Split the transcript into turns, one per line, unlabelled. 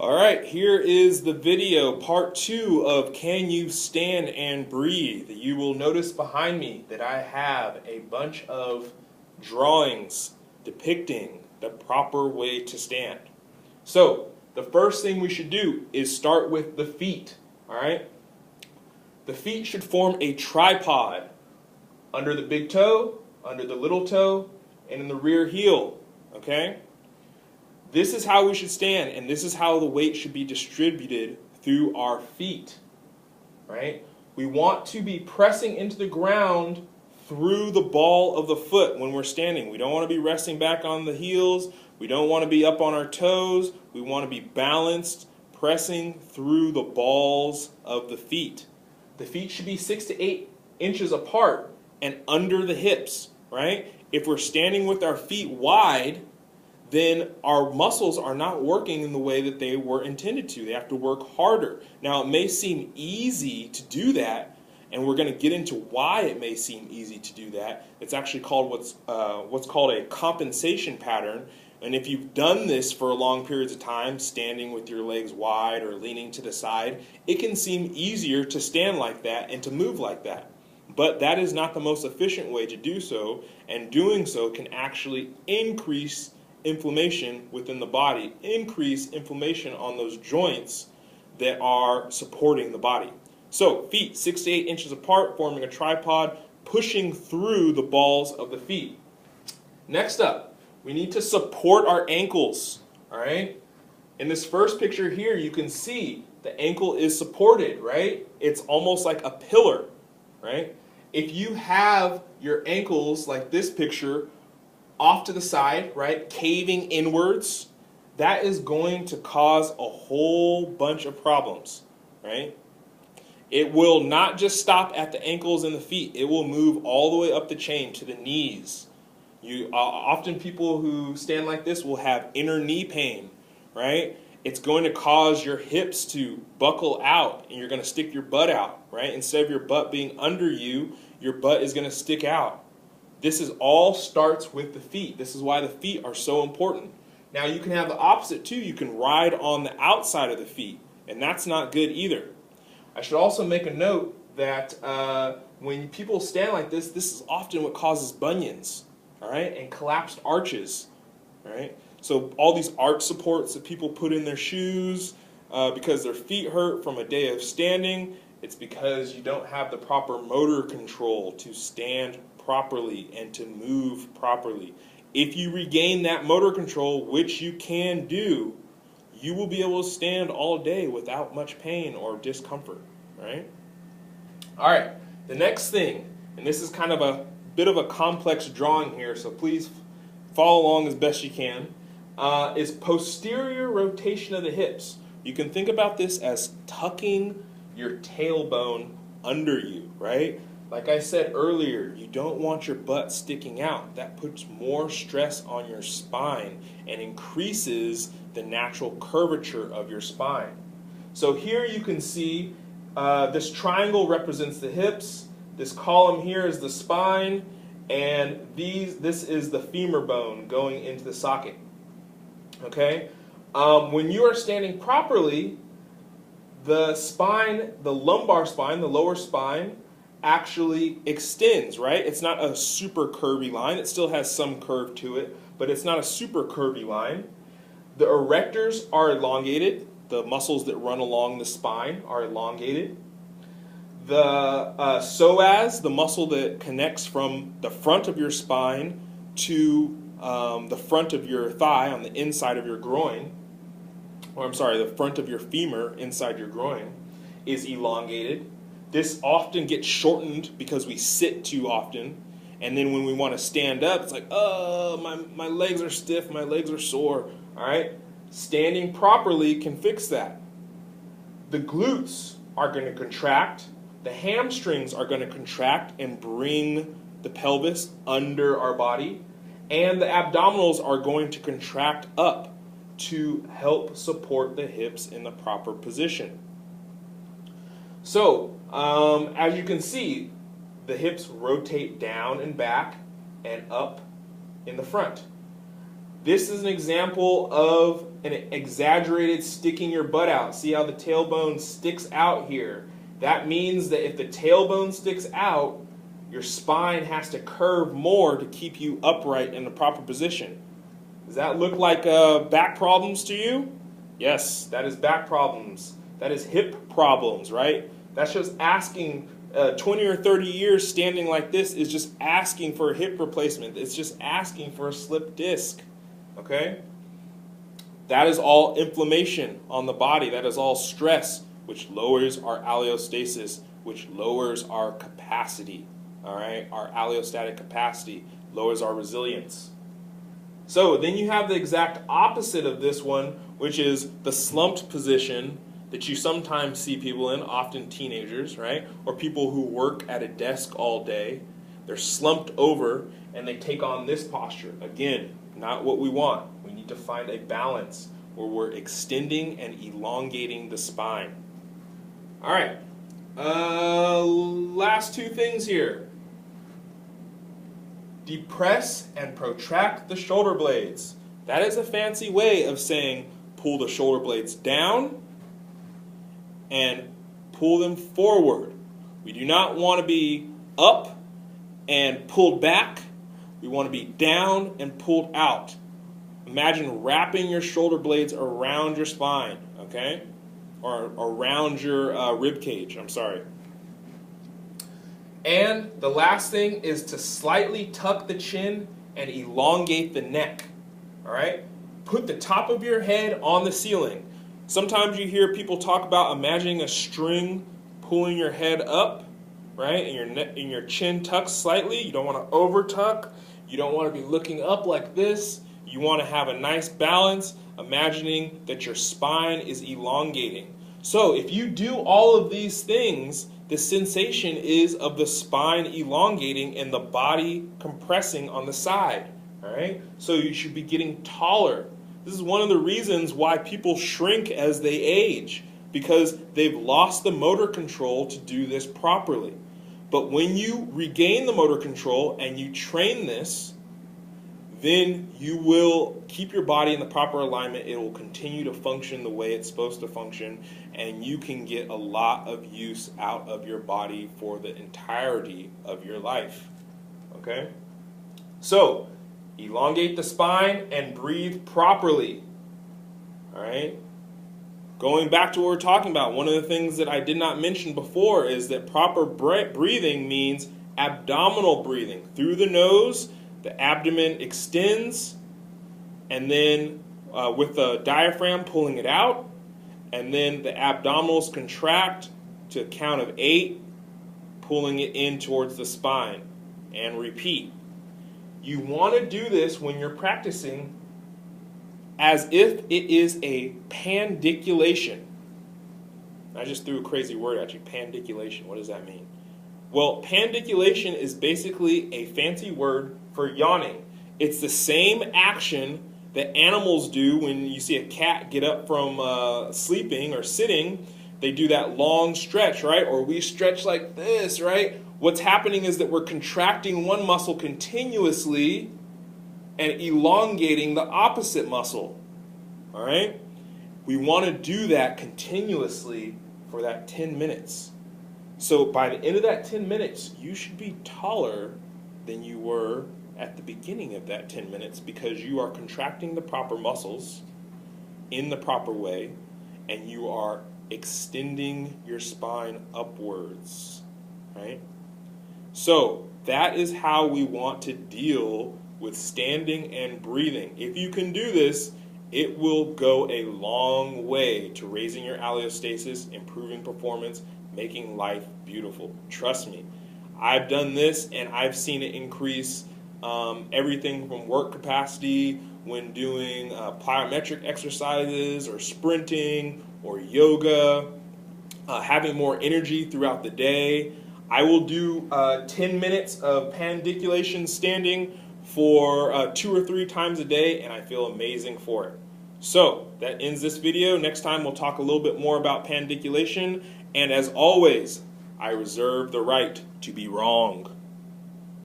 Alright, here is the video, part 2 of Can You Stand and Breathe? You will notice behind me that I have a bunch of drawings depicting the proper way to stand. So, the first thing we should do is start with the feet. Alright? The feet should form a tripod under the big toe, under the little toe, and in the rear heel. Okay? This is how we should stand, and this is how the weight should be distributed through our feet. Right? We want to be pressing into the ground through the ball of the foot when we're standing. We don't want to be resting back on the heels. We don't want to be up on our toes. We want to be balanced, pressing through the balls of the feet. The feet should be 6 to 8 inches apart and under the hips. Right? If we're standing with our feet wide, then our muscles are not working in the way that they were intended to. They have to work harder. Now, it may seem easy to do that, and we're going to get into why it may seem easy to do that. It's actually called what's called a compensation pattern. And if you've done this for long periods of time, standing with your legs wide or leaning to the side, it can seem easier to stand like that and to move like that. But that is not the most efficient way to do so, and doing so can actually increase inflammation within the body, increase inflammation on those joints that are supporting the body. So, feet 6 to 8 inches apart, forming a tripod, pushing through the balls of the feet. Next up, we need to support our ankles. All right? In this first picture here, you can see the ankle is supported, right? It's almost like a pillar, right? If you have your ankles, like this picture, off to the side, right, caving inwards, that is going to cause a whole bunch of problems, right? It will not just stop at the ankles and the feet. It will move all the way up the chain to the knees. Often people who stand like this will have inner knee pain, right? It's going to cause your hips to buckle out, and you're going to stick your butt out, right? Instead of your butt being under you, your butt is going to stick out. This all starts with the feet. This is why the feet are so important. Now, you can have the opposite too. You can ride on the outside of the feet, and that's not good either. I should also make a note that when people stand like this is often what causes bunions, all right, and collapsed arches, all right? So all these arch supports that people put in their shoes because their feet hurt from a day of standing, it's because you don't have the proper motor control to stand properly and to move properly. If you regain that motor control, which you can do, you will be able to stand all day without much pain or discomfort, right? All right, the next thing, and this is kind of a bit of a complex drawing here, so please follow along as best you can, is posterior rotation of the hips. You can think about this as tucking your tailbone under you, right? Like I said earlier, you don't want your butt sticking out. That puts more stress on your spine and increases the natural curvature of your spine. So here you can see this triangle represents the hips, this column here is the spine, and this is the femur bone going into the socket. Okay? When you are standing properly, the spine, the lumbar spine, the lower spine, actually extends, right? It's not a super curvy line. It still has some curve to it, but it's not a super curvy line. The erectors are elongated. The muscles that run along the spine are elongated. The psoas, the muscle that connects from the front of your spine to the front of your thigh on the inside of your groin, or I'm sorry, the front of your femur inside your groin, is elongated. This often gets shortened because we sit too often. And then when we want to stand up, it's like, oh, my legs are stiff, my legs are sore. All right? Standing properly can fix that. The glutes are going to contract. The hamstrings are going to contract and bring the pelvis under our body. And the abdominals are going to contract up to help support the hips in the proper position. So, as you can see, the hips rotate down and back and up in the front. This is an example of an exaggerated sticking your butt out. See how the tailbone sticks out here? That means that if the tailbone sticks out, your spine has to curve more to keep you upright in the proper position. Does that look like back problems to you? Yes, that is back problems. That is hip problems, right? That's just asking, 20 or 30 years standing like this is just asking for a hip replacement. It's just asking for a slipped disc, okay? That is all inflammation on the body. That is all stress, which lowers our allostasis, which lowers our capacity, all right? Our allostatic capacity lowers our resilience. So then you have the exact opposite of this one, which is the slumped position that you sometimes see people in, often teenagers, right? Or people who work at a desk all day. They're slumped over and they take on this posture. Again, not what we want. We need to find a balance where we're extending and elongating the spine. All right, last two things here. Depress and protract the shoulder blades. That is a fancy way of saying pull the shoulder blades down and pull them forward. We do not want to be up and pulled back. We want to be down and pulled out. Imagine wrapping your shoulder blades around your spine, okay? Or around your rib cage, I'm sorry. And the last thing is to slightly tuck the chin and elongate the neck, all right? Put the top of your head on the ceiling. Sometimes you hear people talk about imagining a string pulling your head up, right? And your chin tucks slightly. You don't want to over tuck. You don't want to be looking up like this. You want to have a nice balance, imagining that your spine is elongating. So if you do all of these things, the sensation is of the spine elongating and the body compressing on the side, all right? So you should be getting taller. This is one of the reasons why people shrink as they age, because they've lost the motor control to do this properly. But when you regain the motor control and you train this, then you will keep your body in the proper alignment. It will continue to function the way it's supposed to function, and you can get a lot of use out of your body for the entirety of your life. Okay? So, elongate the spine and breathe properly. All right? Going back to what we're talking about, one of the things that I did not mention before is that proper breathing means abdominal breathing. Through the nose, the abdomen extends, and then with the diaphragm pulling it out, and then the abdominals contract to a count of 8, pulling it in towards the spine, and repeat. You want to do this when you're practicing as if it is a pandiculation. I just threw a crazy word at you, pandiculation. What does that mean? Well, pandiculation is basically a fancy word for yawning. It's the same action that animals do when you see a cat get up from sleeping or sitting. They do that long stretch, right? Or we stretch like this, right? What's happening is that we're contracting one muscle continuously and elongating the opposite muscle, all right? We want to do that continuously for that 10 minutes. So by the end of that 10 minutes, you should be taller than you were at the beginning of that 10 minutes because you are contracting the proper muscles in the proper way and you are extending your spine upwards, right? So that is how we want to deal with standing and breathing. If you can do this, it will go a long way to raising your allostasis, improving performance, making life beautiful. Trust me. I've done this and I've seen it increase everything from work capacity when doing plyometric exercises or sprinting or yoga, having more energy throughout the day. I will do 10 minutes of pandiculation standing for 2 or 3 times a day, and I feel amazing for it. So that ends this video. Next time we'll talk a little bit more about pandiculation, and as always, I reserve the right to be wrong.